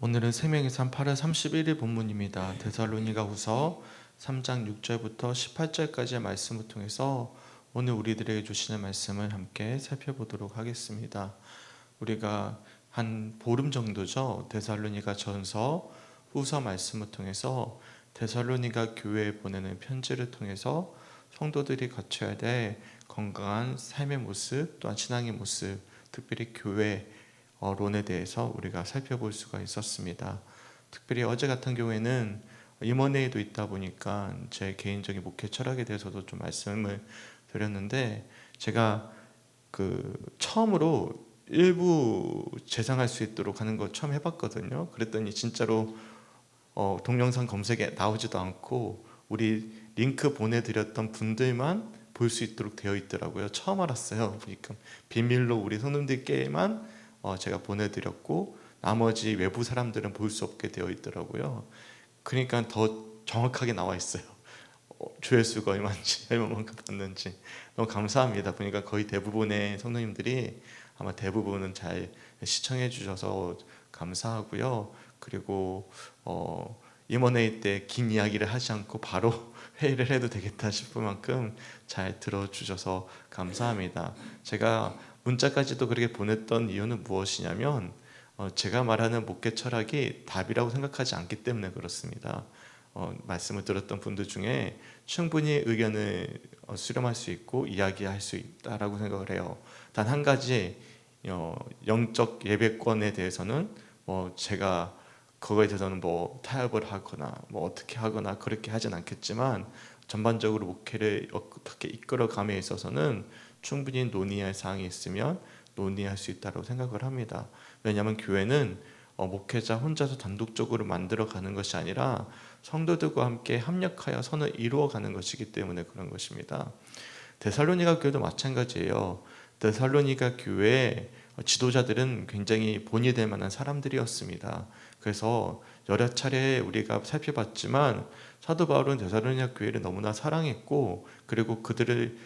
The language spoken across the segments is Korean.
오늘은 생명의산 8월 31일 본문입니다. 데살로니가후서 3장 6절부터 18절까지의 말씀을 통해서 오늘 우리들에게 주시는 말씀을 함께 살펴보도록 하겠습니다. 우리가 한 보름 정도죠. 데살로니가 전서 후서 말씀을 통해서 데살로니가 교회에 보내는 편지를 통해서 성도들이 갖춰야 될 건강한 삶의 모습 또한 신앙의 모습, 특별히 교회론에 대해서 우리가 살펴볼 수가 있었습니다. 특별히 어제 같은 경우에는 임원회에도 있다 보니까 제 개인적인 목회 철학에 대해서도 좀 말씀을 드렸는데, 제가 처음으로 일부 재생할 수 있도록 하는 거 처음 해봤거든요. 그랬더니 진짜로 동영상 검색에 나오지도 않고 우리 링크 보내드렸던 분들만 볼 수 있도록 되어 있더라고요. 처음 알았어요. 그러니까 비밀로 우리 성도님들께만 제가 보내드렸고 나머지 외부 사람들은 볼 수 없게 되어 있더라고요. 그러니까 더 정확하게 나와 있어요. 조회수가 얼마인지 얼마만큼 봤는지. 너무 감사합니다. 보니까 거의 대부분의 성도님들이 아마 대부분은 잘 시청해 주셔서 감사하고요. 그리고 임원회의 때 긴 이야기를 하지 않고 바로 회의를 해도 되겠다 싶을 만큼 잘 들어주셔서 감사합니다. 제가 문자까지도 그렇게 보냈던 이유는 무엇이냐면 제가 말하는 목회 철학이 답이라고 생각하지 않기 때문에 그렇습니다. 말씀을 들었던 분들 중에 충분히 의견을 수렴할 수 있고 이야기할 수 있다라고 생각을 해요. 단 한 가지, 영적 예배권에 대해서는 제가 그거에 대해서는 타협을 하거나 어떻게 하거나 그렇게 하진 않겠지만, 전반적으로 목회를 어떻게 이끌어감에 있어서는 충분히 논의할 사항이 있으면 논의할 수 있다고 생각을 합니다. 왜냐하면 교회는 목회자 혼자서 단독적으로 만들어가는 것이 아니라 성도들과 함께 합력하여 선을 이루어가는 것이기 때문에 그런 것입니다. 데살로니가 교회도 마찬가지예요. 데살로니가 교회의 지도자들은 굉장히 본이 될 만한 사람들이었습니다. 그래서 여러 차례 우리가 살펴봤지만 사도 바울은 데살로니가 교회를 너무나 사랑했고, 그리고 그들을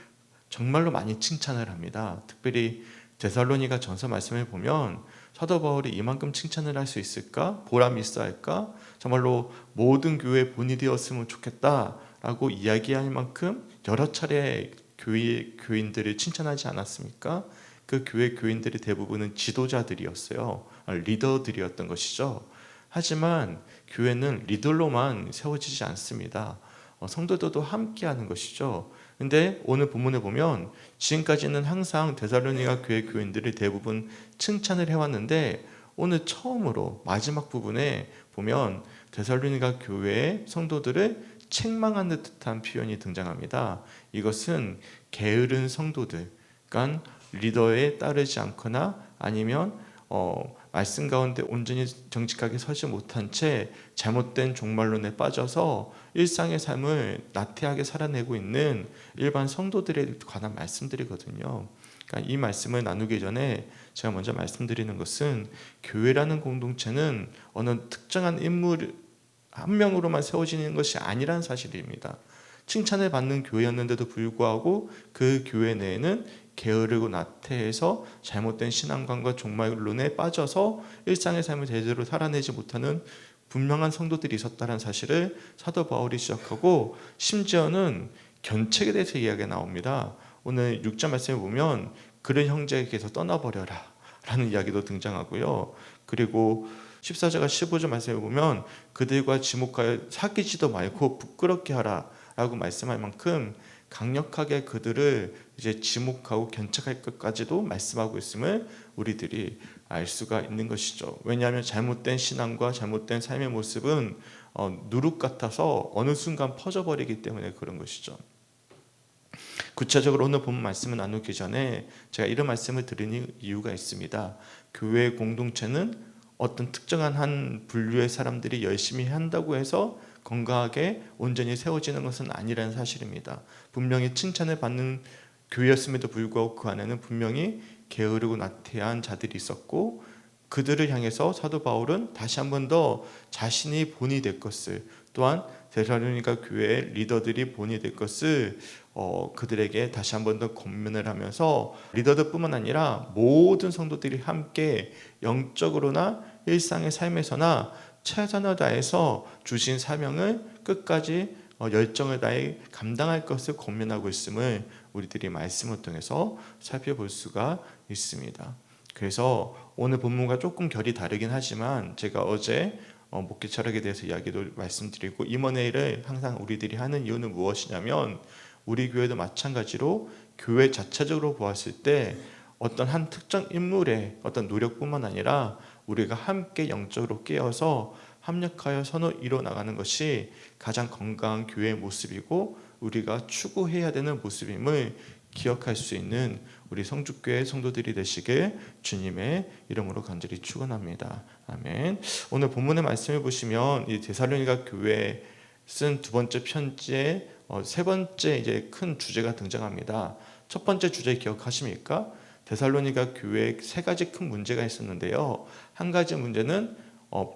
정말로 많이 칭찬을 합니다. 특별히 데살로니가 전서 말씀을 보면 사도 바울이 이만큼 칭찬을 할 수 있을까? 보람이 있어 할까? 정말로 모든 교회의 본이 되었으면 좋겠다라고 이야기할 만큼 여러 차례 교인들을 칭찬하지 않았습니까? 그 교회 교인들이 대부분은 지도자들이었어요. 리더들이었던 것이죠. 하지만 교회는 리더로만 세워지지 않습니다. 성도들도 함께하는 것이죠. 근데 오늘 본문에 보면 지금까지는 항상 데살로니가 교회 교인들이 대부분 칭찬을 해왔는데, 오늘 처음으로 마지막 부분에 보면 데살로니가 교회의 성도들을 책망하는 듯한 표현이 등장합니다. 이것은 게으른 성도들, 그러니까 리더에 따르지 않거나 아니면 말씀 가운데 온전히 정직하게 서지 못한 채 잘못된 종말론에 빠져서 일상의 삶을 나태하게 살아내고 있는 일반 성도들에 관한 말씀들이거든요. 그러니까 이 말씀을 나누기 전에 제가 먼저 말씀드리는 것은, 교회라는 공동체는 어느 특정한 인물 한 명으로만 세워지는 것이 아니라는 사실입니다. 칭찬을 받는 교회였는데도 불구하고 그 교회 내에는 게으르고 나태해서 잘못된 신앙관과 종말론에 빠져서 일상의 삶을 제대로 살아내지 못하는 분명한 성도들이 있었다는 사실을 사도 바울이 지적하고, 심지어는 견책에 대해서 이야기가 나옵니다. 오늘 6절 말씀에 보면 그런 형제에게서 떠나버려라 라는 이야기도 등장하고요. 그리고 14절과 15절 말씀에 보면 그들과 지목하여 사귀지도 말고 부끄럽게 하라 라고 말씀할 만큼 강력하게 그들을 이제 지목하고 견책할 것까지도 말씀하고 있음을 우리들이 알 수가 있는 것이죠. 왜냐하면 잘못된 신앙과 잘못된 삶의 모습은 누룩 같아서 어느 순간 퍼져버리기 때문에 그런 것이죠. 구체적으로 오늘 본 말씀을 나누기 전에 제가 이런 말씀을 드리는 이유가 있습니다. 교회 공동체는 어떤 특정한 한 분류의 사람들이 열심히 한다고 해서 건강하게 온전히 세워지는 것은 아니라는 사실입니다. 분명히 칭찬을 받는 교회였음에도 불구하고 그 안에는 분명히 게으르고 나태한 자들이 있었고, 그들을 향해서 사도 바울은 다시 한 번 더 자신이 본이 될 것을, 또한 데살로니가 교회의 리더들이 본이 될 것을 그들에게 다시 한 번 더 권면을 하면서 리더들뿐만 아니라 모든 성도들이 함께 영적으로나 일상의 삶에서나 최선을 다해서 주신 사명을 끝까지 열정을 다해 감당할 것을 권면하고 있음을 우리들이 말씀을 통해서 살펴볼 수가 있습니다. 그래서 오늘 본문과 조금 결이 다르긴 하지만 제가 어제 목회 철학에 대해서 이야기도 말씀드리고 임원회를 항상 우리들이 하는 이유는 무엇이냐면 우리 교회도 마찬가지로 교회 자체적으로 보았을 때 어떤 한 특정 인물의 어떤 노력뿐만 아니라 우리가 함께 영적으로 깨어서 합력하여 선을 이뤄 나가는 것이 가장 건강한 교회의 모습이고 우리가 추구해야 되는 모습임을 기억할 수 있는 우리 성주교회 성도들이 되시길 주님의 이름으로 간절히 축원합니다. 아멘. 오늘 본문의 말씀을 보시면 이 데살로니가 교회에 쓴 두 번째 편지의 세 번째 이제 큰 주제가 등장합니다. 첫 번째 주제 기억하십니까? 데살로니가 교회에 세 가지 큰 문제가 있었는데요. 한 가지 문제는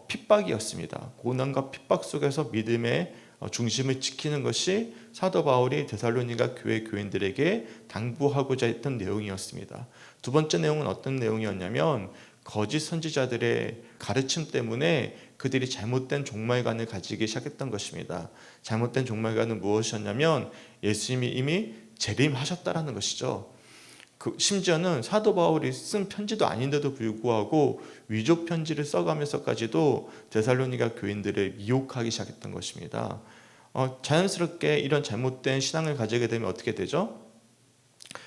핍박이었습니다. 고난과 핍박 속에서 믿음의 중심을 지키는 것이 사도 바울이 데살로니가 교회 교인들에게 당부하고자 했던 내용이었습니다. 두 번째 내용은 어떤 내용이었냐면 거짓 선지자들의 가르침 때문에 그들이 잘못된 종말관을 가지기 시작했던 것입니다. 잘못된 종말관은 무엇이었냐면 예수님이 이미 재림하셨다라는 것이죠. 심지어는 사도 바울이 쓴 편지도 아닌데도 불구하고 위조 편지를 써가면서까지도 데살로니가 교인들을 미혹하기 시작했던 것입니다. 자연스럽게 이런 잘못된 신앙을 가지게 되면 어떻게 되죠?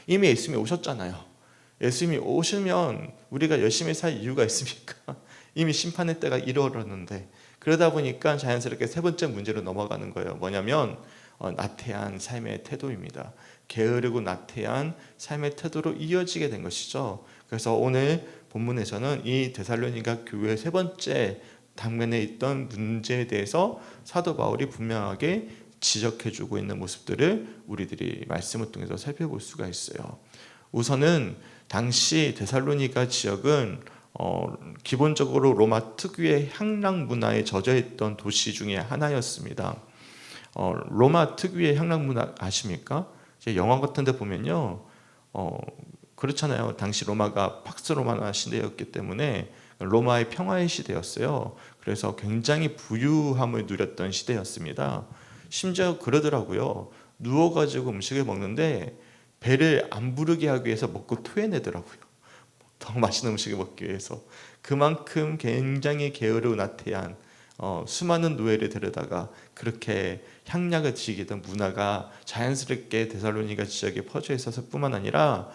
이미 예수님이 오셨잖아요. 예수님이 오시면 우리가 열심히 살 이유가 있습니까? 이미 심판의 때가 이르렀는데 그러다 보니까 자연스럽게 세 번째 문제로 넘어가는 거예요. 뭐냐면 나태한 삶의 태도입니다. 게으르고 나태한 삶의 태도로 이어지게 된 것이죠. 그래서 오늘 본문에서는 이 데살로니가 교회의 세 번째 당면에 있던 문제에 대해서 사도 바울이 분명하게 지적해주고 있는 모습들을 우리들이 말씀을 통해서 살펴볼 수가 있어요. 우선은 당시 데살로니가 지역은 기본적으로 로마 특유의 향락 문화에 젖어있던 도시 중에 하나였습니다. 로마 특유의 향락 문화 아십니까? 영화 같은 데 보면요, 그렇잖아요. 당시 로마가 팍스 로마 시대였기 때문에 로마의 평화의 시대였어요. 그래서 굉장히 부유함을 누렸던 시대였습니다. 심지어 그러더라고요. 누워가지고 음식을 먹는데 배를 안 부르게 하기 위해서 먹고 토해내더라고요. 더 맛있는 음식을 먹기 위해서. 그만큼 굉장히 게으르고 나태한 수많은 노예를 데려다가 그렇게 향락을 지키던 문화가 자연스럽게 데살로니가 지역에 퍼져 있어서 뿐만 아니라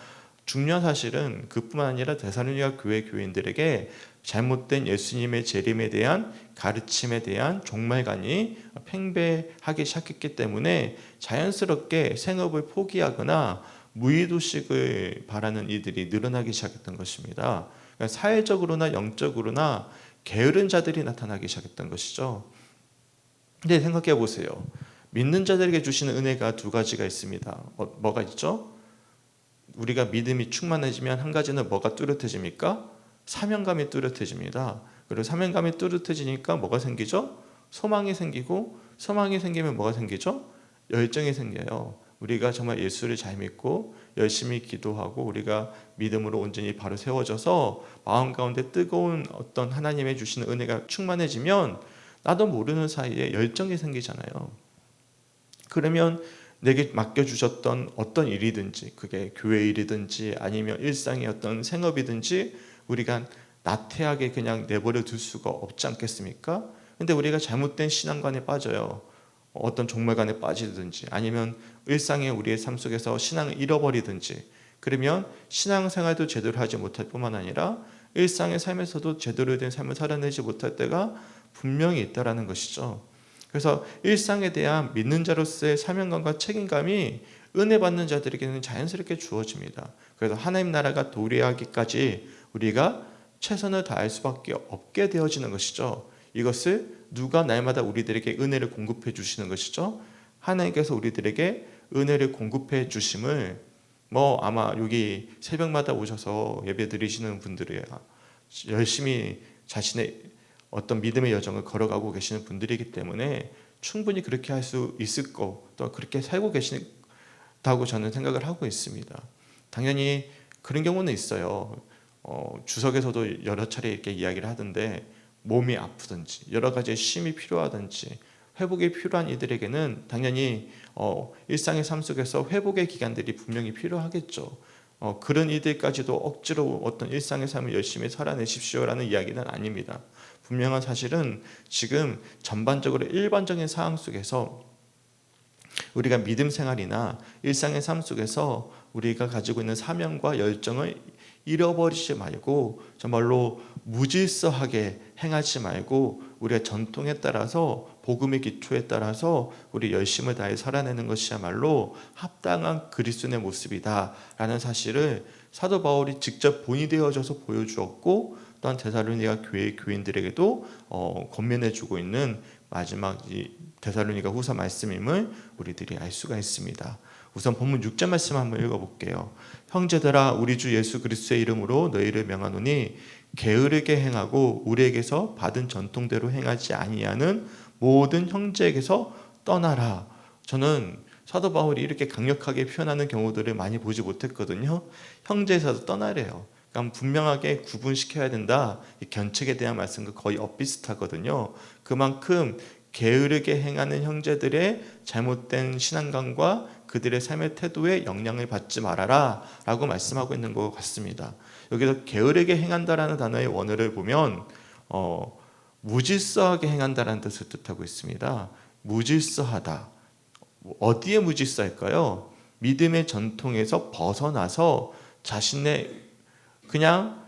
중요한 사실은 그뿐만 아니라 데살로니가 교회 교인들에게 잘못된 예수님의 재림에 대한 가르침에 대한 종말관이 팽배하기 시작했기 때문에 자연스럽게 생업을 포기하거나 무의도식을 바라는 이들이 늘어나기 시작했던 것입니다. 그러니까 사회적으로나 영적으로나 게으른 자들이 나타나기 시작했던 것이죠. 근데 생각해 보세요. 믿는 자들에게 주시는 은혜가 두 가지가 있습니다. 뭐가 있죠? 우리가 믿음이 충만해지면 한 가지는 뭐가 뚜렷해집니까? 사명감이 뚜렷해집니다. 그리고 사명감이 뚜렷해지니까 뭐가 생기죠? 소망이 생기고, 소망이 생기면 뭐가 생기죠? 열정이 생겨요. 우리가 정말 예수를 잘 믿고 열심히 기도하고 우리가 믿음으로 온전히 바로 세워져서 마음 가운데 뜨거운 어떤 하나님의 주시는 은혜가 충만해지면 나도 모르는 사이에 열정이 생기잖아요. 그러면 내게 맡겨주셨던 어떤 일이든지, 그게 교회 일이든지 아니면 일상의 어떤 생업이든지 우리가 나태하게 그냥 내버려 둘 수가 없지 않겠습니까? 근데 우리가 잘못된 신앙관에 빠져요. 어떤 종말관에 빠지든지 아니면 일상의 우리의 삶 속에서 신앙을 잃어버리든지, 그러면 신앙생활도 제대로 하지 못할 뿐만 아니라 일상의 삶에서도 제대로 된 삶을 살아내지 못할 때가 분명히 있다라는 것이죠. 그래서 일상에 대한 믿는 자로서의 사명감과 책임감이 은혜 받는 자들에게는 자연스럽게 주어집니다. 그래서 하나님 나라가 도래하기까지 우리가 최선을 다할 수밖에 없게 되어지는 것이죠. 이것을 누가 날마다 우리들에게 은혜를 공급해 주시는 것이죠. 하나님께서 우리들에게 은혜를 공급해 주심을 아마 여기 새벽마다 오셔서 예배 드리시는 분들이 열심히 자신의 어떤 믿음의 여정을 걸어가고 계시는 분들이기 때문에 충분히 그렇게 할 수 있을 거, 또 그렇게 살고 계시는 다고 저는 생각을 하고 있습니다. 당연히 그런 경우는 있어요. 주석에서도 여러 차례 이렇게 이야기를 하던데 몸이 아프든지 여러 가지 쉼이 필요하든지 회복이 필요한 이들에게는 당연히 일상의 삶 속에서 회복의 기간들이 분명히 필요하겠죠. 그런 이들까지도 억지로 어떤 일상의 삶을 열심히 살아내십시오라는 이야기는 아닙니다. 분명한 사실은 지금 전반적으로 일반적인 상황 속에서 우리가 믿음 생활이나 일상의 삶 속에서 우리가 가지고 있는 사명과 열정을 잃어버리지 말고 정말로 무질서하게 행하지 말고 우리의 전통에 따라서 복음의 기초에 따라서 우리 열심을 다해 살아내는 것이야말로 합당한 그리스도인의 모습이다라는 사실을 사도 바울이 직접 본이 되어져서 보여주었고 또한 데살로니가 교회 교인들에게도 권면해주고 있는 마지막 이 데살로니가 후서 말씀임을 우리들이 알 수가 있습니다. 우선 본문 6절 말씀 한번 읽어볼게요. 형제들아 우리 주 예수 그리스도의 이름으로 너희를 명하노니 게으르게 행하고 우리에게서 받은 전통대로 행하지 아니하는 모든 형제에게서 떠나라. 저는 사도 바울이 이렇게 강력하게 표현하는 경우들을 많이 보지 못했거든요. 형제에서 떠나래요. 그러니까 분명하게 구분시켜야 된다. 이 견책에 대한 말씀과 거의 엇비슷하거든요. 그만큼 게으르게 행하는 형제들의 잘못된 신앙관과 그들의 삶의 태도에 영향을 받지 말아라 라고 말씀하고 있는 것 같습니다. 여기서 게으르게 행한다라는 단어의 원어를 보면 무질서하게 행한다라는 뜻을 뜻하고 있습니다. 무질서하다. 어디에 무질서할까요? 믿음의 전통에서 벗어나서 자신의 그냥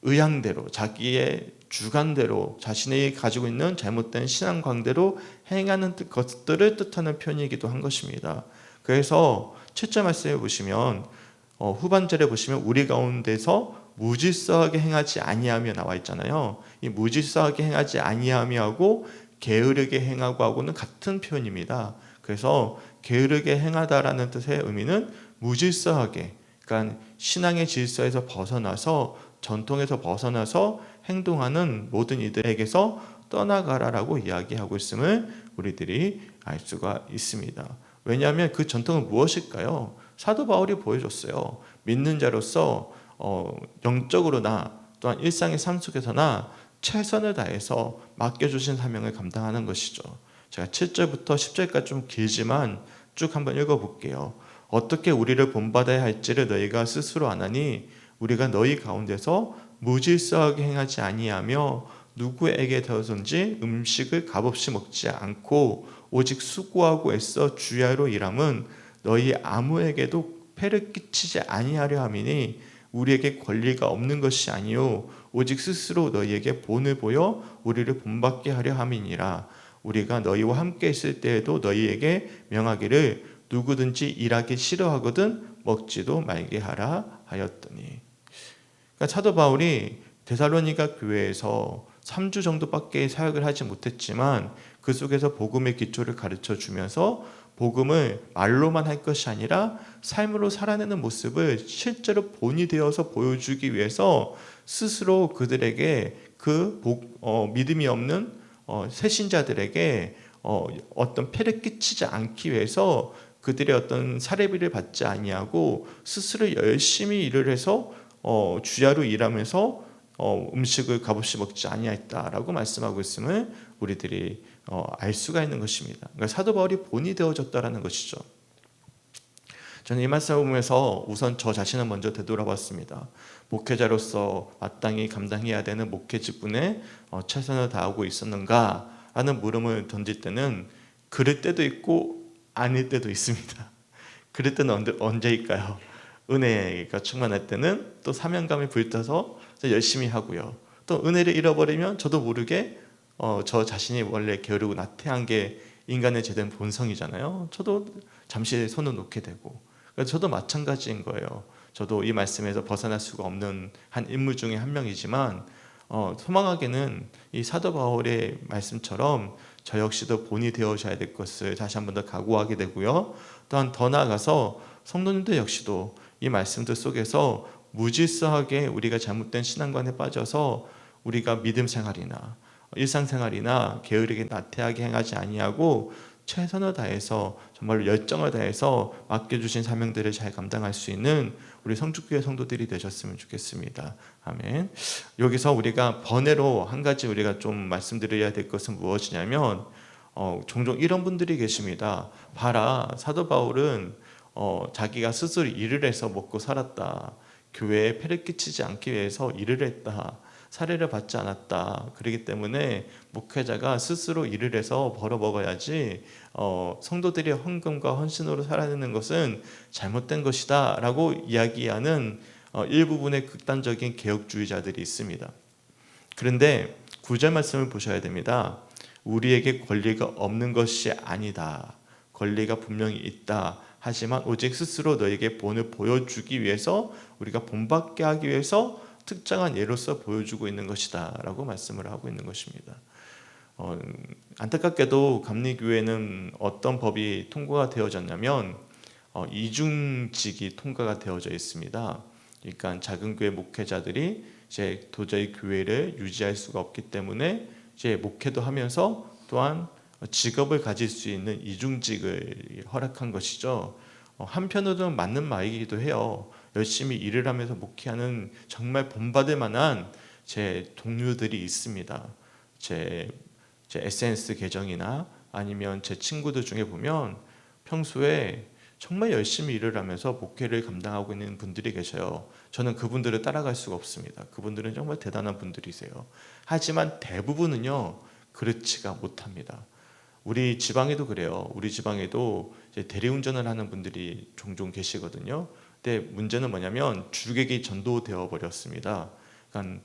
의향대로 자기의 주관대로 자신이 가지고 있는 잘못된 신앙관대로 행하는 것들을 뜻하는 표현이기도 한 것입니다. 그래서 7절 말씀에 보시면 후반절에 보시면 우리 가운데서 무질서하게 행하지 아니하며 나와 있잖아요. 이 무질서하게 행하지 아니하며하고 게으르게 행하고 하고는 같은 표현입니다. 그래서 게으르게 행하다라는 뜻의 의미는 무질서하게, 그러니까 신앙의 질서에서 벗어나서 전통에서 벗어나서 행동하는 모든 이들에게서 떠나가라라고 이야기하고 있음을 우리들이 알 수가 있습니다. 왜냐하면 그 전통은 무엇일까요? 사도 바울이 보여줬어요. 믿는 자로서 영적으로나 또한 일상의 삶 속에서나 최선을 다해서 맡겨주신 사명을 감당하는 것이죠. 제가 7절부터 10절까지 좀 길지만 쭉 한번 읽어볼게요. 어떻게 우리를 본받아야 할지를 너희가 스스로 아나니 우리가 너희 가운데서 무질서하게 행하지 아니하며 누구에게 되어서든지 음식을 값없이 먹지 않고 오직 수고하고 애써 주야로 일함은 너희 아무에게도 폐를 끼치지 아니하려 함이니 우리에게 권리가 없는 것이 아니요 오직 스스로 너희에게 본을 보여 우리를 본받게 하려 함이니라. 우리가 너희와 함께 있을 때에도 너희에게 명하기를 누구든지 일하기 싫어하거든 먹지도 말게 하라 하였더니. 그러니까 사도 바울이 데살로니가 교회에서 3주 정도밖에 사역을 하지 못했지만 그 속에서 복음의 기초를 가르쳐 주면서 복음을 말로만 할 것이 아니라 삶으로 살아내는 모습을 실제로 본이 되어서 보여주기 위해서 스스로 그들에게 믿음이 없는 새신자들에게 어떤 폐를 끼치지 않기 위해서 그들의 어떤 사례비를 받지 아니하고 스스로 열심히 일을 해서 주야로 일하면서 음식을 값없이 먹지 아니하였다라고 말씀하고 있음을 우리들이 알 수가 있는 것입니다. 그러니까 사도 바울이 본이 되어졌다라는 것이죠. 저는 이 말씀을 보면서 우선 저 자신을 먼저 되돌아봤습니다. 목회자로서 마땅히 감당해야 되는 목회 직분에 최선을 다하고 있었는가 하는 물음을 던질 때는 그럴 때도 있고 아닐 때도 있습니다. 그럴 때는 언제일까요? 은혜가 충만할 때는 또 사명감이 불타서 열심히 하고요. 또 은혜를 잃어버리면 저도 모르게 저 자신이 원래 게으르고 나태한 게 인간의 제된 본성이잖아요. 저도 잠시 손을 놓게 되고 저도 마찬가지인 거예요. 저도 이 말씀에서 벗어날 수가 없는 한 인물 중에 한 명이지만 소망하게는 이 사도 바울의 말씀처럼 저 역시도 본이 되어져야 될 것을 다시 한 번 더 각오하게 되고요. 또한 더 나아가서 성도님들 역시도 이 말씀들 속에서 무질서하게 우리가 잘못된 신앙관에 빠져서 우리가 믿음 생활이나 일상생활이나 게으르게 나태하게 행하지 아니하고 최선을 다해서 정말로 열정을 다해서 맡겨주신 사명들을 잘 감당할 수 있는 우리 성주교회 성도들이 되셨으면 좋겠습니다. 아멘. 여기서 우리가 번외로 한 가지 우리가 좀 말씀드려야 될 것은 무엇이냐면 종종 이런 분들이 계십니다. 봐라, 사도 바울은 자기가 스스로 일을 해서 먹고 살았다. 교회에 폐를 끼치지 않기 위해서 일을 했다. 사례를 받지 않았다. 그렇기 때문에 목회자가 스스로 일을 해서 벌어 먹어야지 성도들이 헌금과 헌신으로 살아내는 것은 잘못된 것이다 라고 이야기하는 일부분의 극단적인 개혁주의자들이 있습니다. 그런데 9절 말씀을 보셔야 됩니다. 우리에게 권리가 없는 것이 아니다. 권리가 분명히 있다. 하지만 오직 스스로 너에게 본을 보여주기 위해서, 우리가 본받게 하기 위해서 특정한 예로서 보여주고 있는 것이다 라고 말씀을 하고 있는 것입니다. 안타깝게도 감리교회는 어떤 법이 통과가 되어졌냐면 이중직이 통과가 되어져 있습니다. 그러니까 작은 교회 목회자들이 이제 도저히 교회를 유지할 수가 없기 때문에 이제 목회도 하면서 또한 직업을 가질 수 있는 이중직을 허락한 것이죠. 한편으로는 맞는 말이기도 해요. 열심히 일을 하면서 목회하는 정말 본받을 만한 제 동료들이 있습니다. 제 SNS 계정이나 아니면 제 친구들 중에 보면 평소에 정말 열심히 일을 하면서 목회를 감당하고 있는 분들이 계셔요. 저는 그분들을 따라갈 수가 없습니다. 그분들은 정말 대단한 분들이세요. 하지만 대부분은요, 그렇지가 못합니다. 우리 지방에도 그래요. 우리 지방에도 이제 대리운전을 하는 분들이 종종 계시거든요. 근데 문제는 뭐냐면 주객이 전도되어 버렸습니다. 그러니까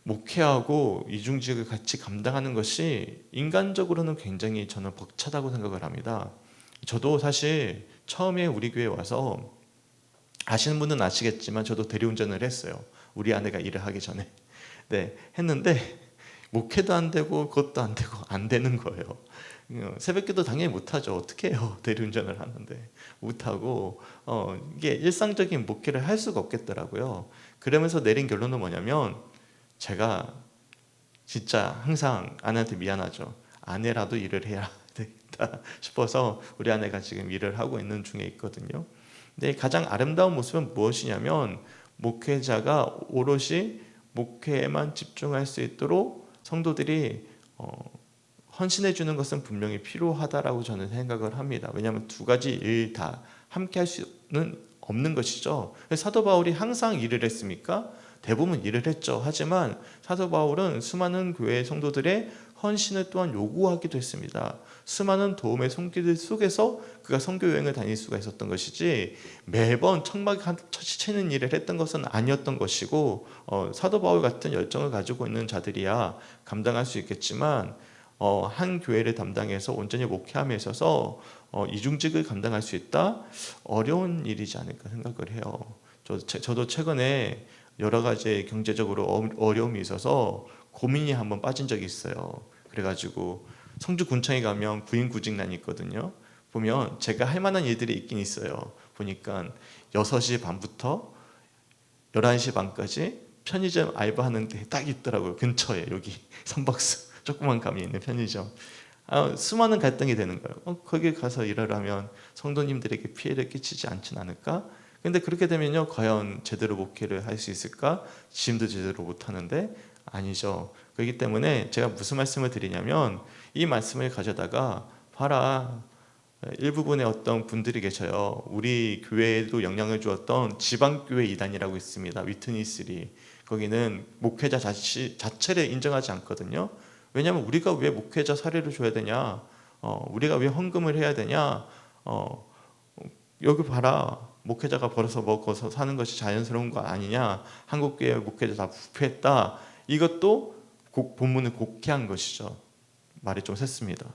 목회하고 이중직을 같이 감당하는 것이 인간적으로는 굉장히 저는 벅차다고 생각을 합니다. 저도 사실 처음에 우리 교회 와서, 아시는 분은 아시겠지만 저도 대리운전을 했어요. 우리 아내가 일을 하기 전에. 네, 했는데 목회도 안 되고 그것도 안 되고 안 되는 거예요. 새벽기도 당연히 못하죠. 어떻게 해요? 대리운전을 하는데 못하고 이게 일상적인 목회를 할 수가 없겠더라고요. 그러면서 내린 결론은 뭐냐면, 제가 진짜 항상 아내한테 미안하죠. 아내라도 일을 해야 되겠다 싶어서 우리 아내가 지금 일을 하고 있는 중에 있거든요. 근데 가장 아름다운 모습은 무엇이냐면, 목회자가 오롯이 목회에만 집중할 수 있도록 성도들이 헌신해 주는 것은 분명히 필요하다라고 저는 생각을 합니다. 왜냐하면 두 가지 일 다 함께 할 수는 없는 것이죠. 사도 바울이 항상 일을 했습니까? 대부분 일을 했죠. 하지만 사도 바울은 수많은 교회 성도들의 헌신을 또한 요구하기도 했습니다. 수많은 도움의 손길 속에서 그가 선교 여행을 다닐 수가 있었던 것이지, 매번 천막 쳐치는 일을 했던 것은 아니었던 것이고, 사도 바울 같은 열정을 가지고 있는 자들이야 감당할 수 있겠지만 한 교회를 담당해서 온전히 목회함에 있어서 이중직을 감당할 수 있다? 어려운 일이지 않을까 생각을 해요. 저도 최근에 여러 가지 경제적으로 어려움이 있어서 고민이 한번 빠진 적이 있어요. 그래가지고 성주군청에 가면 구인구직란이 있거든요. 보면 제가 할 만한 일들이 있긴 있어요. 보니까 6시 반부터 11시 반까지 편의점 알바하는 데 딱 있더라고요. 근처에, 여기 선박스 조그만 감이 있는 편의점. 수많은 갈등이 되는 거예요. 거기 가서 일을 하면 성도님들에게 피해를 끼치지 않진 않을까? 근데 그렇게 되면요, 과연 제대로 목회를 할 수 있을까? 지금도 제대로 못하는데 아니죠. 그렇기 때문에 제가 무슨 말씀을 드리냐면, 이 말씀을 가져다가 봐라, 일부분의 어떤 분들이 계셔요. 우리 교회에도 영향을 주었던 지방교회 이단이라고 있습니다. 위트니스리. 거기는 목회자 자체를 인정하지 않거든요. 왜냐하면 우리가 왜 목회자 사례를 줘야 되냐, 우리가 왜 헌금을 해야 되냐, 여기 봐라, 목회자가 벌어서 먹어서 사는 것이 자연스러운 거 아니냐, 한국교회 목회자 다 부패했다. 이것도 본문을 곡해한 것이죠. 말이 좀 셌습니다.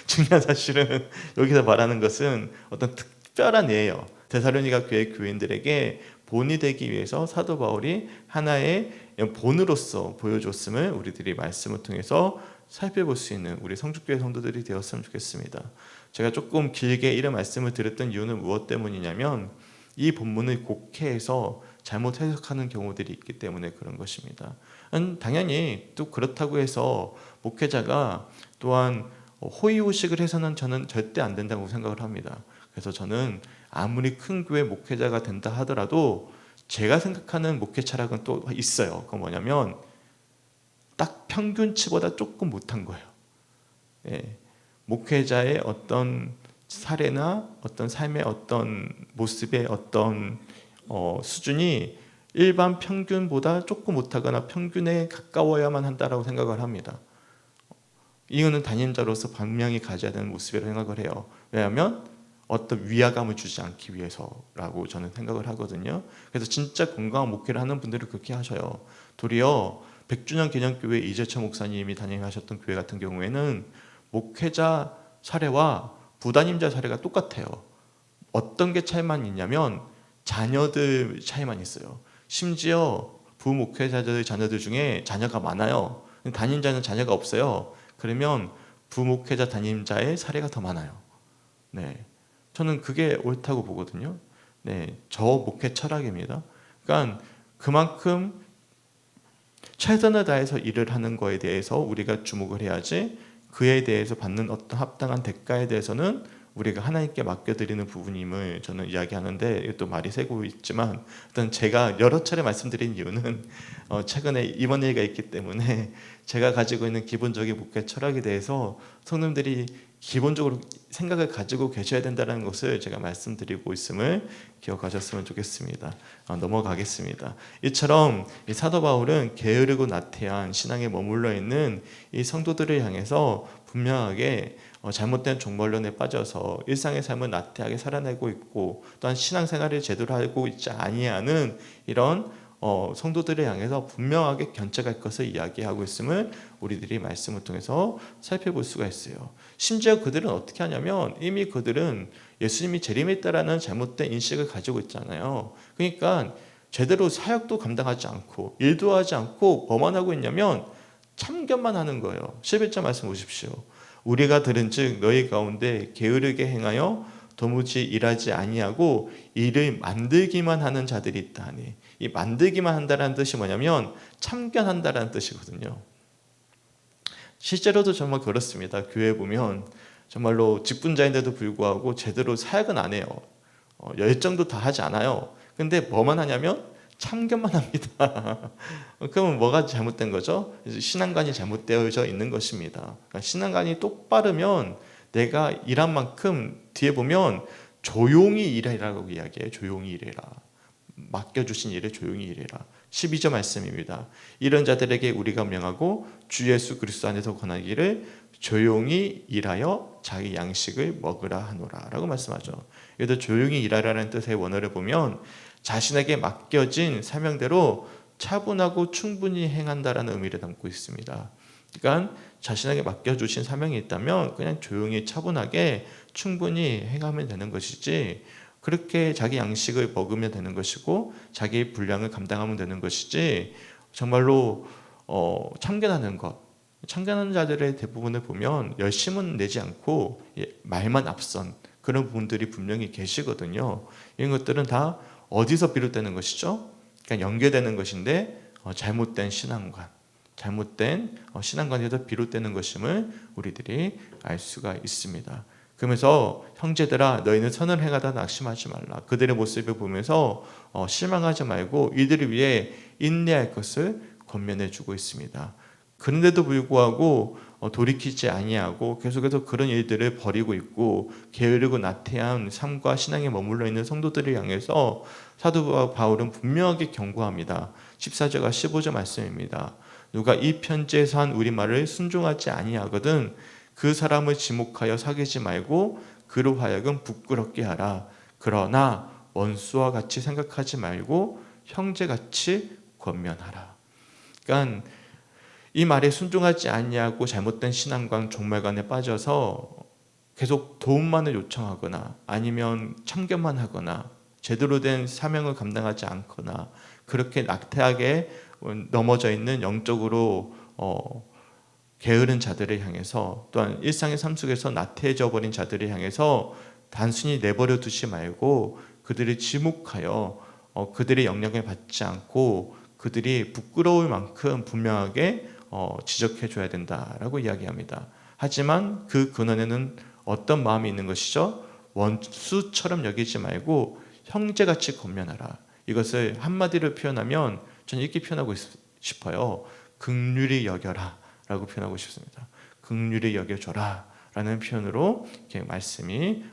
중요한 사실은 여기서 말하는 것은 어떤 특별한 예예요. 데살로니가 교회 교인들에게 본이 되기 위해서 사도 바울이 하나의 본으로서 보여줬음을 우리들이 말씀을 통해서 살펴볼 수 있는 우리 성주교회 성도들이 되었으면 좋겠습니다. 제가 조금 길게 이런 말씀을 드렸던 이유는 무엇 때문이냐면, 이 본문을 곡해해서 잘못 해석하는 경우들이 있기 때문에 그런 것입니다. 당연히 또 그렇다고 해서 목회자가 또한 호의호식을 해서는 저는 절대 안 된다고 생각을 합니다. 그래서 저는 아무리 큰 교회 목회자가 된다 하더라도 제가 생각하는 목회 철학은 또 있어요. 그건 뭐냐면 딱 평균치보다 조금 못한 거예요. 예, 목회자의 어떤 사례나 어떤 삶의 어떤 모습의 어떤 수준이 일반 평균보다 조금 못하거나 평균에 가까워야만 한다라고 생각을 합니다. 이거는 담임자로서 분명히 가져야 되는 모습이라고 생각을 해요. 왜냐하면 어떤 위화감을 주지 않기 위해서라고 저는 생각을 하거든요. 그래서 진짜 건강한 목회를 하는 분들은 그렇게 하셔요. 도리어 100주년 기념교회 이재철 목사님이 담임하셨던 교회 같은 경우에는 목회자 사례와 부담임자 사례가 똑같아요. 어떤 게 차이만 있냐면 자녀들 차이만 있어요. 심지어 부목회자들 자녀들 중에 자녀가 많아요. 담임자는 자녀가 없어요. 그러면 부목회자 담임자의 사례가 더 많아요. 네, 저는 그게 옳다고 보거든요. 네, 저 목회 철학입니다. 그러니까 그만큼 최선을 다해서 일을 하는 거에 대해서 우리가 주목을 해야지, 그에 대해서 받는 어떤 합당한 대가에 대해서는 우리가 하나님께 맡겨드리는 부분임을 저는 이야기하는데, 이것도 말이 새고 있지만 일단 제가 여러 차례 말씀드린 이유는 최근에 이번 일가 있기 때문에 제가 가지고 있는 기본적인 목회 철학에 대해서 성도님들이 기본적으로 생각을 가지고 계셔야 된다는 것을 제가 말씀드리고 있음을 기억하셨으면 좋겠습니다. 넘어가겠습니다. 이처럼 이 사도 바울은 게으르고 나태한 신앙에 머물러 있는 이 성도들을 향해서 분명하게 잘못된 종말론에 빠져서 일상의 삶을 나태하게 살아내고 있고, 또한 신앙생활을 제대로 하고 있지 아니하는 이런 성도들을 향해서 분명하게 견책할 것을 이야기하고 있음을 우리들이 말씀을 통해서 살펴볼 수가 있어요. 심지어 그들은 어떻게 하냐면 이미 그들은 예수님이 재림했다라는 잘못된 인식을 가지고 있잖아요. 그러니까 제대로 사역도 감당하지 않고 일도 하지 않고 뭐만 하고 있냐면 참견만 하는 거예요. 11절 말씀 보십시오. 우리가 들은즉 너희 가운데 게으르게 행하여 도무지 일하지 아니하고 일을 만들기만 하는 자들이 있다 하니, 이 만들기만 한다는 뜻이 뭐냐면 참견한다라는 뜻이거든요. 실제로도 정말 그렇습니다. 교회 보면 정말로 직분자인데도 불구하고 제대로 사역은 안 해요. 열정도 다 하지 않아요. 근데 뭐만 하냐면 참견만 합니다. 그러면 뭐가 잘못된 거죠? 신앙관이 잘못되어져 있는 것입니다. 그러니까 신앙관이 똑바르면 내가 일한 만큼 뒤에 보면 조용히 일해라고 이야기해요. 조용히 일해라. 맡겨주신 일을 조용히 일해라. 12절 말씀입니다. 이런 자들에게 우리가 명하고 주 예수 그리스도 안에서 권하기를 조용히 일하여 자기 양식을 먹으라 하노라 라고 말씀하죠. 여기서 조용히 일하라는 뜻의 원어를 보면 자신에게 맡겨진 사명대로 차분하고 충분히 행한다라는 의미를 담고 있습니다. 그러니까 자신에게 맡겨주신 사명이 있다면 그냥 조용히 차분하게 충분히 행하면 되는 것이지, 그렇게 자기 양식을 먹으면 되는 것이고 자기의 분량을 감당하면 되는 것이지, 정말로 참견하는 것, 참견하는 자들의 대부분을 보면 열심은 내지 않고 말만 앞선 그런 분들이 분명히 계시거든요. 이런 것들은 다 어디서 비롯되는 것이죠? 그러니까 연계되는 것인데 잘못된 신앙관, 잘못된 신앙관에서 비롯되는 것임을 우리들이 알 수가 있습니다. 그러면서 형제들아 너희는 선을 행하다 낙심하지 말라. 그들의 모습을 보면서 실망하지 말고 이들을 위해 인내할 것을 권면해 주고 있습니다. 그런데도 불구하고 돌이키지 아니하고 계속해서 그런 일들을 벌이고 있고 게으르고 나태한 삶과 신앙에 머물러 있는 성도들을 향해서 사도 바울은 분명하게 경고합니다. 14절과 15절 말씀입니다. 누가 이 편지에서 한 우리 말을 순종하지 아니하거든 그 사람을 지목하여 사귀지 말고 그로 하여금 부끄럽게 하라. 그러나 원수와 같이 생각하지 말고 형제같이 권면하라. 그러니까 이 말에 순종하지 아니하고 잘못된 신앙관 종말관에 빠져서 계속 도움만을 요청하거나 아니면 참견만 하거나 제대로 된 사명을 감당하지 않거나 그렇게 낙태하게 넘어져 있는 영적으로 게으른 자들을 향해서, 또한 일상의 삶 속에서 나태해져 버린 자들을 향해서 단순히 내버려 두지 말고 그들을 지목하여 그들의 영향을 받지 않고 그들이 부끄러울 만큼 분명하게 지적해 줘야 된다라고 이야기합니다. 하지만 그 근원에는 어떤 마음이 있는 것이죠? 원수처럼 여기지 말고 형제같이 권면하라. 이것을 한마디로 표현하면 저는 이렇게 표현하고 싶어요. 긍휼히 여겨라 라고 표현하고 싶습니다. 긍휼히 여겨줘라 라는 표현으로 이렇게 말씀이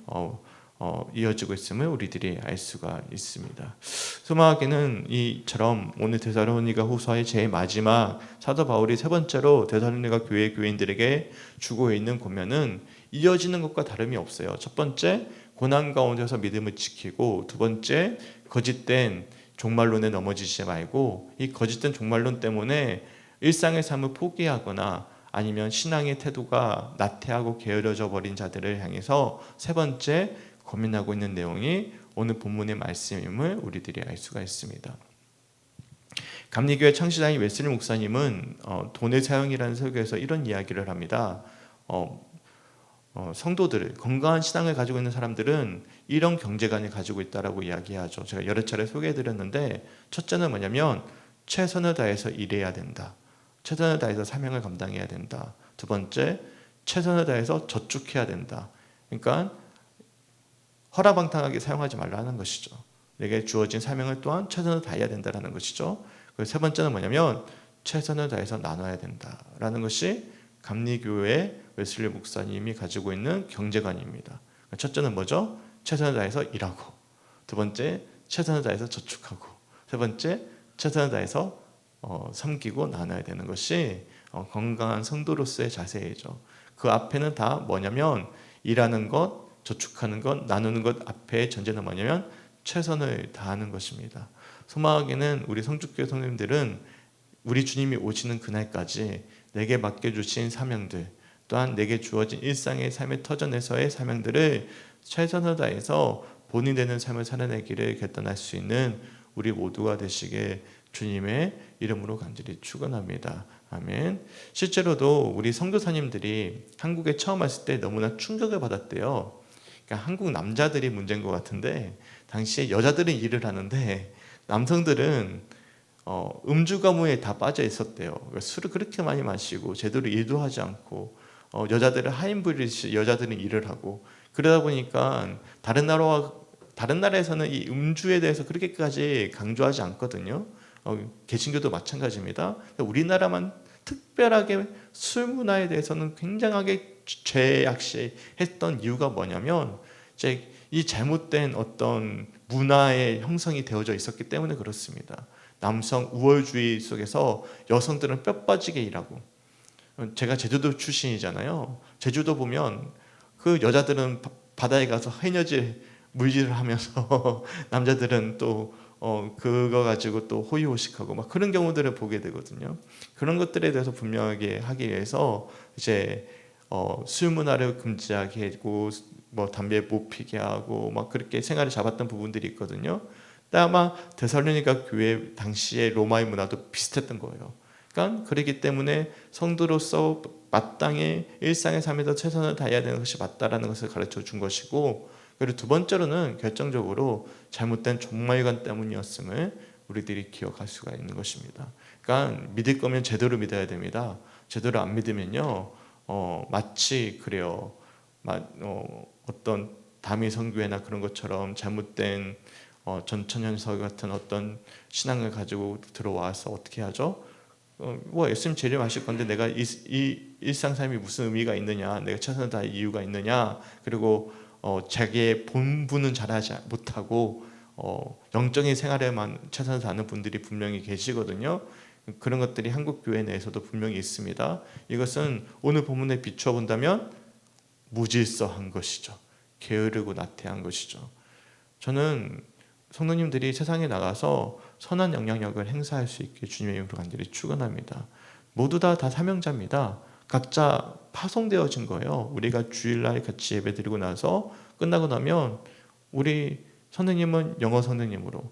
이어지고 있음을 우리들이 알 수가 있습니다. 소망하기는 이처럼 오늘 데살로니가 후서의 제일 마지막 사도 바울이 세 번째로 데살로니가 교회 교인들에게 주고 있는 권면은 이어지는 것과 다름이 없어요. 첫 번째, 고난 가운데서 믿음을 지키고, 두 번째, 거짓된 종말론에 넘어지지 말고 이 거짓된 종말론 때문에 일상의 삶을 포기하거나 아니면 신앙의 태도가 나태하고 게으러져 버린 자들을 향해서 세 번째 고민하고 있는 내용이 오늘 본문의 말씀임을 우리들이 알 수가 있습니다. 감리교회 창시자인 웨슬리 목사님은 돈의 사용이라는 설교에서 이런 이야기를 합니다. 성도들, 건강한 신앙을 가지고 있는 사람들은 이런 경제관을 가지고 있다라고 이야기하죠. 제가 여러 차례 소개해드렸는데, 첫째는 뭐냐면 최선을 다해서 일해야 된다. 최선을 다해서 사명을 감당해야 된다. 두 번째, 최선을 다해서 저축해야 된다. 그러니까 허라방탕하게 사용하지 말라는 것이죠. 내게 주어진 사명을 또한 최선을 다해야 된다는 것이죠. 그리고 세 번째는 뭐냐면 최선을 다해서 나눠야 된다라는 것이 감리교회 웨슬리 목사님이 가지고 있는 경제관입니다. 첫째는 뭐죠? 최선을 다해서 일하고, 두 번째 최선을 다해서 저축하고, 세 번째 최선을 다해서 섬기고 나눠야 되는 것이 건강한 성도로서의 자세이죠. 그 앞에는 다 뭐냐면 일하는 것, 저축하는 것, 나누는 것 앞에 전제는 뭐냐면 최선을 다하는 것입니다. 소망하기는 우리 성주교회 성도님들은 우리 주님이 오시는 그날까지 내게 맡겨주신 사명들, 또한 내게 주어진 일상의 삶의 터전에서의 사명들을 최선을 다해서 본이 되는 삶을 살아내기를 결단할 수 있는 우리 모두가 되시길 주님의 이름으로 간절히 축원합니다. 아멘. 실제로도 우리 선교사님들이 한국에 처음 왔을 때 너무나 충격을 받았대요. 그러니까 한국 남자들이 문제인 것 같은데, 당시에 여자들은 일을 하는데 남성들은 음주 가무에 다 빠져 있었대요. 술을 그렇게 많이 마시고 제대로 일도 하지 않고, 여자들은 하인부리시, 여자들은 일을 하고, 그러다 보니까 다른 나라에서는 이 음주에 대해서 그렇게까지 강조하지 않거든요. 개신교도 마찬가지입니다. 우리나라만 특별하게 술 문화에 대해서는 굉장하게 죄악시했던 이유가 뭐냐면 이제 이 잘못된 어떤 문화의 형성이 되어져 있었기 때문에 그렇습니다. 남성 우월주의 속에서 여성들은 뼈 빠지게 일하고, 제가 제주도 출신이잖아요. 제주도 보면 그 여자들은 바다에 가서 해녀질 물질을 하면서 남자들은 또 그거 가지고 또 호의호식하고 막 그런 경우들을 보게 되거든요. 그런 것들에 대해서 분명하게 하기 위해서 이제 술 문화를 금지하게 하고, 뭐 담배 못 피게 하고 막 그렇게 생활을 잡았던 부분들이 있거든요. 근데 아마 데살로니가 교회 당시의 로마의 문화도 비슷했던 거예요. 그러니까 그렇기 때문에 성도로서 마땅히 일상의 삶에서 최선을 다해야 되는 것이 맞다라는 것을 가르쳐 준 것이고, 그리고 두 번째로는 결정적으로 잘못된 종말관 때문이었음을 우리들이 기억할 수가 있는 것입니다. 그러니까 믿을 거면 제대로 믿어야 됩니다. 제대로 안 믿으면요, 마치 그래요. 어떤 다미 선교회나 그런 것처럼 잘못된 전천연설 같은 어떤 신앙을 가지고 들어와서 어떻게 하죠? 뭐 예수님 재림하실 건데 내가 이 일상 삶이 무슨 의미가 있느냐, 내가 최선을 다할 이유가 있느냐, 그리고 자기의 본분은 잘하지 못하고 영적인 생활에만 최선을 다하는 분들이 분명히 계시거든요. 그런 것들이 한국 교회 내에서도 분명히 있습니다. 이것은 오늘 본문에 비추어 본다면 무질서한 것이죠. 게으르고 나태한 것이죠. 저는 성도님들이 세상에 나가서 선한 영향력을 행사할 수 있게 주님의 이름으로 간절히 축원합니다. 모두 다 사명자입니다. 각자 파송되어진 거예요. 우리가 주일날 같이 예배드리고 나서 끝나고 나면 우리 선생님은 영어 선생님으로,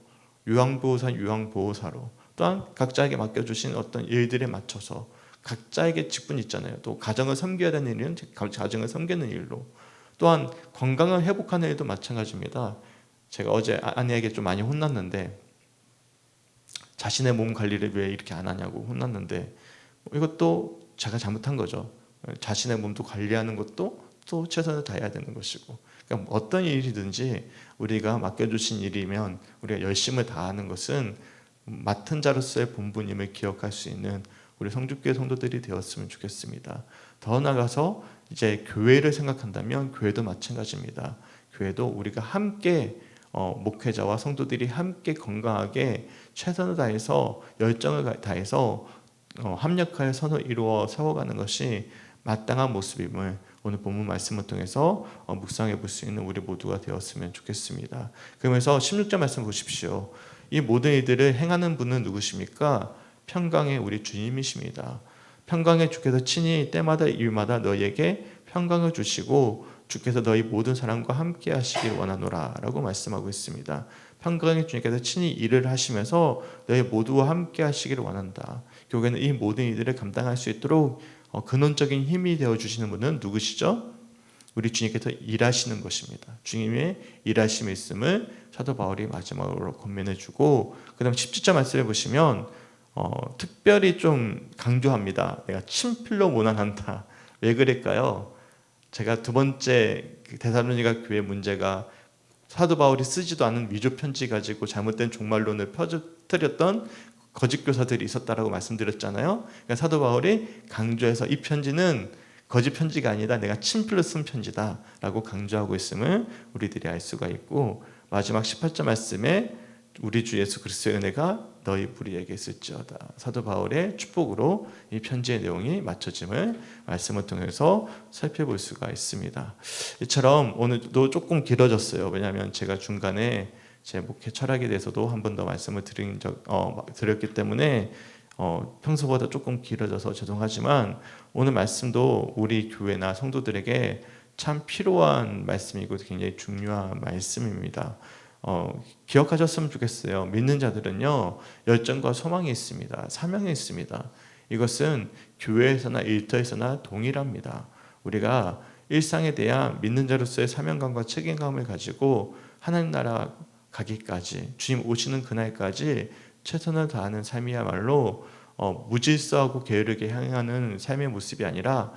요양보호사 요양보호사로, 또한 각자에게 맡겨주신 어떤 일들에 맞춰서 각자에게 직분이 있잖아요. 또 가정을 섬겨야 되는 일은 가정을 섬기는 일로, 또한 건강을 회복하는 일도 마찬가지입니다. 제가 어제 아내에게 좀 많이 혼났는데, 자신의 몸 관리를 왜 이렇게 안 하냐고 혼났는데, 이것도 제가 잘못한 거죠. 자신의 몸도 관리하는 것도 또 최선을 다해야 되는 것이고, 그러니까 어떤 일이든지 우리가 맡겨주신 일이면 우리가 열심을 다하는 것은 맡은 자로서의 본분임을 기억할 수 있는 우리 성주교회 성도들이 되었으면 좋겠습니다. 더 나아가서 이제 교회를 생각한다면 교회도 마찬가지입니다. 교회도 우리가 함께 목회자와 성도들이 함께 건강하게 최선을 다해서 열정을 다해서 합력하여 선을 이루어 세워가는 것이 마땅한 모습임을 오늘 본문 말씀을 통해서 묵상해 볼 수 있는 우리 모두가 되었으면 좋겠습니다. 그러면서 16절 말씀 보십시오. 이 모든 일들을 행하는 분은 누구십니까? 평강의 우리 주님이십니다. 평강의 주께서 친히 때마다 일마다 너희에게 평강을 주시고 주께서 너희 모든 사람과 함께 하시길 원하노라 라고 말씀하고 있습니다. 평강의 주님께서 친히 일을 하시면서 너희 모두와 함께 하시기를 원한다. 결국에는 이 모든 일들을 감당할 수 있도록 근원적인 힘이 되어주시는 분은 누구시죠? 우리 주님께서 일하시는 것입니다. 주님의 일하심이 있음을 사도 바울이 마지막으로 권면해주고, 그 다음 17절 말씀을 보시면 특별히 좀 강조합니다. 내가 친필로 모난한다. 왜 그럴까요? 제가 두 번째 데살로니가 교회 문제가 사도 바울이 쓰지도 않은 위조 편지 가지고 잘못된 종말론을 퍼뜨렸던 거짓 교사들이 있었다라고 말씀드렸잖아요. 그러니까 사도 바울이 강조해서 이 편지는 거짓 편지가 아니다, 내가 친필로 쓴 편지다라고 강조하고 있음을 우리들이 알 수가 있고, 마지막 18절 말씀에 우리 주 예수 그리스도의 은혜가 너희 무리에게 있을지어다. 사도 바울의 축복으로 이 편지의 내용이 맞춰짐을 말씀을 통해서 살펴볼 수가 있습니다. 이처럼 오늘도 조금 길어졌어요. 왜냐하면 제가 중간에 제 목회 철학에 대해서도 한 번 더 말씀을 드렸기 때문에 평소보다 조금 길어져서 죄송하지만 오늘 말씀도 우리 교회나 성도들에게 참 필요한 말씀이고 굉장히 중요한 말씀입니다. 기억하셨으면 좋겠어요. 믿는 자들은요, 열정과 소망이 있습니다. 사명이 있습니다. 이것은 교회에서나 일터에서나 동일합니다. 우리가 일상에 대한 믿는 자로서의 사명감과 책임감을 가지고 하나님 나라 가기까지, 주님 오시는 그날까지 최선을 다하는 삶이야말로 무질서하고 게으르게 향하는 삶의 모습이 아니라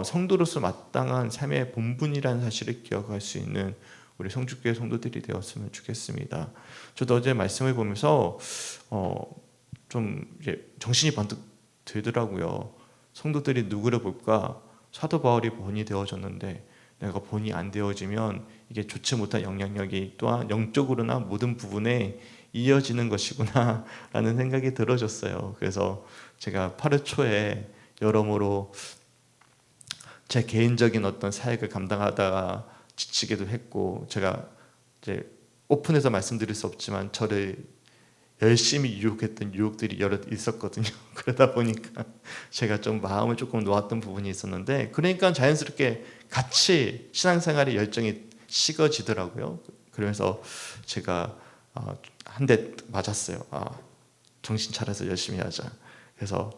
성도로서 마땅한 삶의 본분이라는 사실을 기억할 수 있는 우리 성주교회 성도들이 되었으면 좋겠습니다. 저도 어제 말씀을 보면서 좀 이제 정신이 번뜩 들더라고요. 성도들이 누구를 볼까? 사도 바울이 본이 되어졌는데 내가 본이 안 되어지면 이게 좋지 못한 영향력이 또한 영적으로나 모든 부분에 이어지는 것이구나 라는 생각이 들어졌어요. 그래서 제가 8월 초에 여러모로 제 개인적인 어떤 사역을 감당하다가 지치기도 했고, 제가 이제 오픈해서 말씀드릴 수 없지만 저를 열심히 유혹했던 유혹들이 여러 있었거든요. 그러다 보니까 제가 좀 마음을 조금 놓았던 부분이 있었는데, 그러니까 자연스럽게 같이 신앙생활의 열정이 식어지더라고요. 그러면서 제가 한 대 맞았어요. 정신 차려서 열심히 하자. 그래서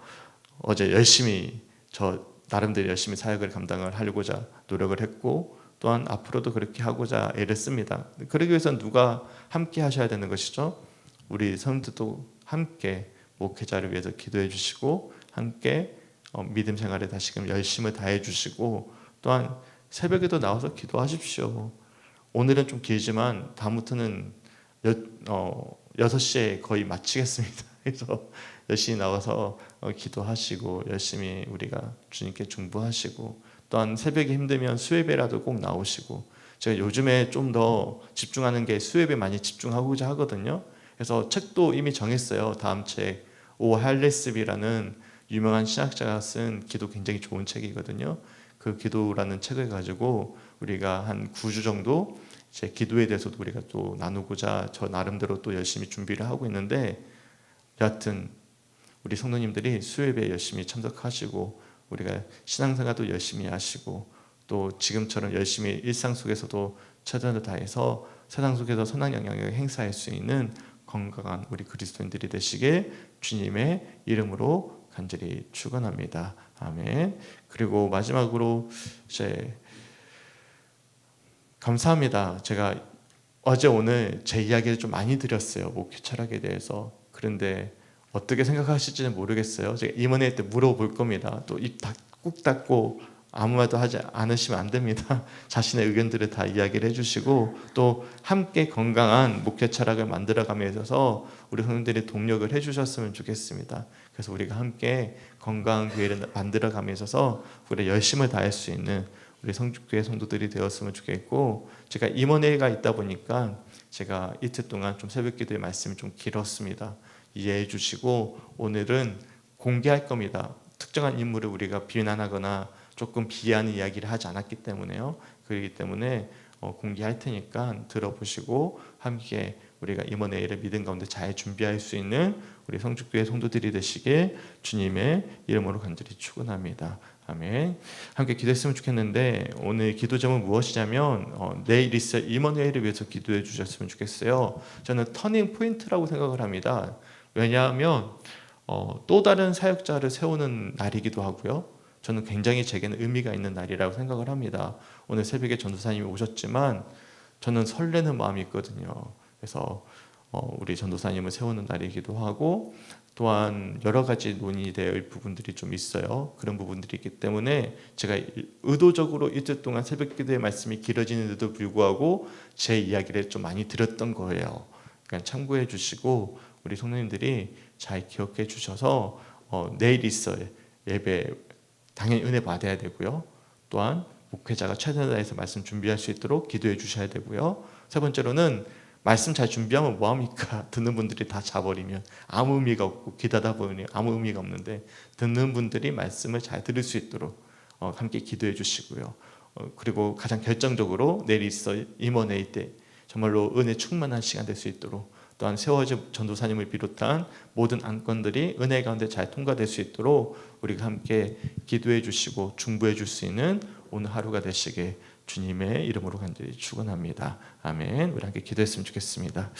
어제 열심히 저 나름대로 열심히 사역을 감당을 하려고자 노력을 했고, 또한 앞으로도 그렇게 하고자 애를 씁니다. 그러기 위해서는 누가 함께 하셔야 되는 것이죠? 우리 성도도 함께 목회자를 위해서 기도해 주시고, 함께 믿음 생활에 다시금 열심을 다해 주시고, 또한 새벽에도 나와서 기도하십시오. 오늘은 좀 길지만 다음부터는 6시에 거의 마치겠습니다. 그래서 열심히 나와서 기도하시고 열심히 우리가 주님께 중보하시고, 또한 새벽에 힘들면 수요예배라도 꼭 나오시고, 제가 요즘에 좀 더 집중하는 게 수요예배 많이 집중하고자 하거든요. 그래서 책도 이미 정했어요. 다음 책 오 할레스비라는 유명한 신학자가 쓴 기도 굉장히 좋은 책이거든요. 그 기도라는 책을 가지고 우리가 한 9주 정도 제 기도에 대해서도 우리가 또 나누고자 저 나름대로 또 열심히 준비를 하고 있는데, 여하튼 우리 성도님들이 수요예배에 열심히 참석하시고 우리가 신앙생활도 열심히 하시고 또 지금처럼 열심히 일상 속에서도 최선을 다해서 세상 속에서 선한 영향력을 행사할 수 있는 건강한 우리 그리스도인들이 되시길 주님의 이름으로 간절히 축원합니다. 아멘. 그리고 마지막으로 이제 감사합니다. 제가 어제 오늘 제 이야기를 좀 많이 드렸어요. 목회 철학에 대해서. 그런데 어떻게 생각하실지는 모르겠어요. 제가 임원회 때 물어볼 겁니다. 또 입 꾹 닫고 아무 말도 하지 않으시면 안 됩니다. 자신의 의견들을 다 이야기를 해주시고 또 함께 건강한 목회 철학을 만들어감에 있어서 우리 성도들이 동력을 해주셨으면 좋겠습니다. 그래서 우리가 함께 건강한 교회를 만들어감에 있어서 우리 열심을 다할 수 있는 우리 성주교회 성도들이 되었으면 좋겠고, 제가 임원회가 있다 보니까 제가 이틀 동안 좀 새벽기도의 말씀이 좀 길었습니다. 이해해 주시고 오늘은 공개할 겁니다. 특정한 인물을 우리가 비난하거나 조금 비하하는 이야기를 하지 않았기 때문에요. 그렇기 때문에 공개할 테니까 들어보시고 함께 우리가 임원회의를 믿음 가운데 잘 준비할 수 있는 우리 성주교회 성도들이 되시길 주님의 이름으로 간절히 축원합니다. 아멘. 함께 기도했으면 좋겠는데 오늘 기도 제목은 무엇이냐면 내일 있을 임원회의를 위해서 기도해 주셨으면 좋겠어요. 저는 터닝 포인트라고 생각을 합니다. 왜냐하면 또 다른 사역자를 세우는 날이기도 하고요. 저는 굉장히 제게는 의미가 있는 날이라고 생각을 합니다. 오늘 새벽에 전도사님이 오셨지만 저는 설레는 마음이 있거든요. 그래서 우리 전도사님을 세우는 날이기도 하고 또한 여러 가지 논의될 부분들이 좀 있어요. 그런 부분들이 있기 때문에 제가 의도적으로 이틀 동안 새벽 기도의 말씀이 길어지는데도 불구하고 제 이야기를 좀 많이 드렸던 거예요. 그러니까 참고해 주시고 우리 성도님들이 잘 기억해 주셔서 내일 있어요. 예배 당연히 은혜 받아야 되고요. 또한 목회자가 최선을 다해서 말씀 준비할 수 있도록 기도해 주셔야 되고요. 세 번째로는 말씀 잘 준비하면 뭐합니까? 듣는 분들이 다 자버리면 아무 의미가 없고 기다다 보니 아무 의미가 없는데 듣는 분들이 말씀을 잘 들을 수 있도록 함께 기도해 주시고요. 그리고 가장 결정적으로 내일 있어 임원회의 때 정말로 은혜 충만한 시간 될 수 있도록 또한 세워진 전도사님을 비롯한 모든 안건들이 은혜 가운데 잘 통과될 수 있도록 우리가 함께 기도해 주시고 중보해 줄 수 있는 오늘 하루가 되시길 주님의 이름으로 간절히 축원합니다. 아멘. 우리 함께 기도했으면 좋겠습니다.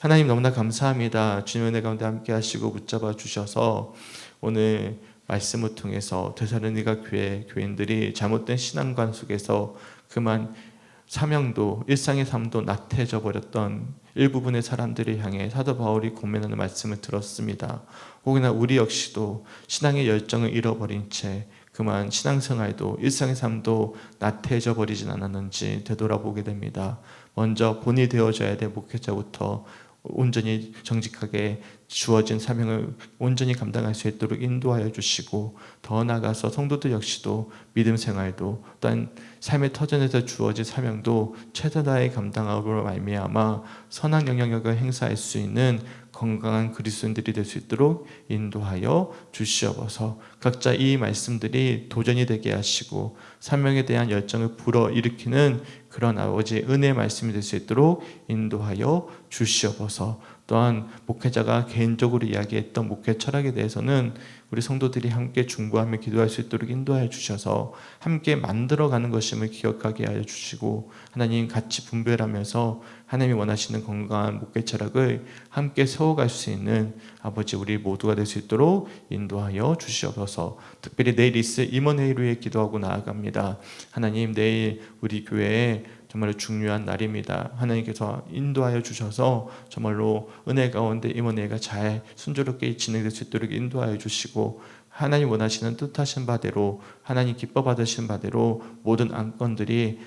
하나님 너무나 감사합니다. 주님의 은혜 가운데 함께 하시고 붙잡아 주셔서 오늘 말씀을 통해서 데살로니가 교회 교인들이 잘못된 신앙관 속에서 그만 사명도 일상의 삶도 나태해져 버렸던 일부분의 사람들을 향해 사도 바울이 고민하는 말씀을 들었습니다. 혹여나 우리 역시도 신앙의 열정을 잃어버린 채 그만 신앙생활도 일상의 삶도 나태해져 버리진 않았는지 되돌아보게 됩니다. 먼저 본이 되어져야 될 목회자부터 온전히 정직하게 주어진 사명을 온전히 감당할 수 있도록 인도하여 주시고 더 나아가서 성도들 역시도 믿음 생활도 또한 삶의 터전에서 주어진 사명도 최선다해 감당하고 말미암아 선한 영향력을 행사할 수 있는 건강한 그리스도인들이 될 수 있도록 인도하여 주시옵소서. 각자 이 말씀들이 도전이 되게 하시고 사명에 대한 열정을 불어일으키는 그런 아버지의 은혜의 말씀이 될 수 있도록 인도하여 주시옵소서. 또한 목회자가 개인적으로 이야기했던 목회 철학에 대해서는 우리 성도들이 함께 중보하며 기도할 수 있도록 인도하여 주셔서 함께 만들어가는 것임을 기억하게 하여 주시고 하나님 같이 분별하면서 하나님이 원하시는 건강한 목회 철학을 함께 세워갈 수 있는 아버지 우리 모두가 될 수 있도록 인도하여 주시옵소서. 특별히 내일 있을 임원회의를 위해 기도하고 나아갑니다. 하나님 내일 우리 교회에 정말로 중요한 날입니다. 하나님께서 인도하여 주셔서 정말로 은혜 가운데 임원회가 잘 순조롭게 진행될 수 있도록 인도하여 주시고 하나님 원하시는 뜻하신 바대로 하나님 기뻐 받으신 바대로 모든 안건들이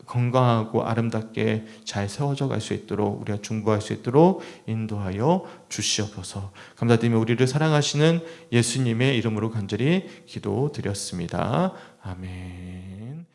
건강하고 아름답게 잘 세워져 갈 수 있도록 우리가 중보할 수 있도록 인도하여 주시옵소서. 감사드리며 우리를 사랑하시는 예수님의 이름으로 간절히 기도드렸습니다. 아멘.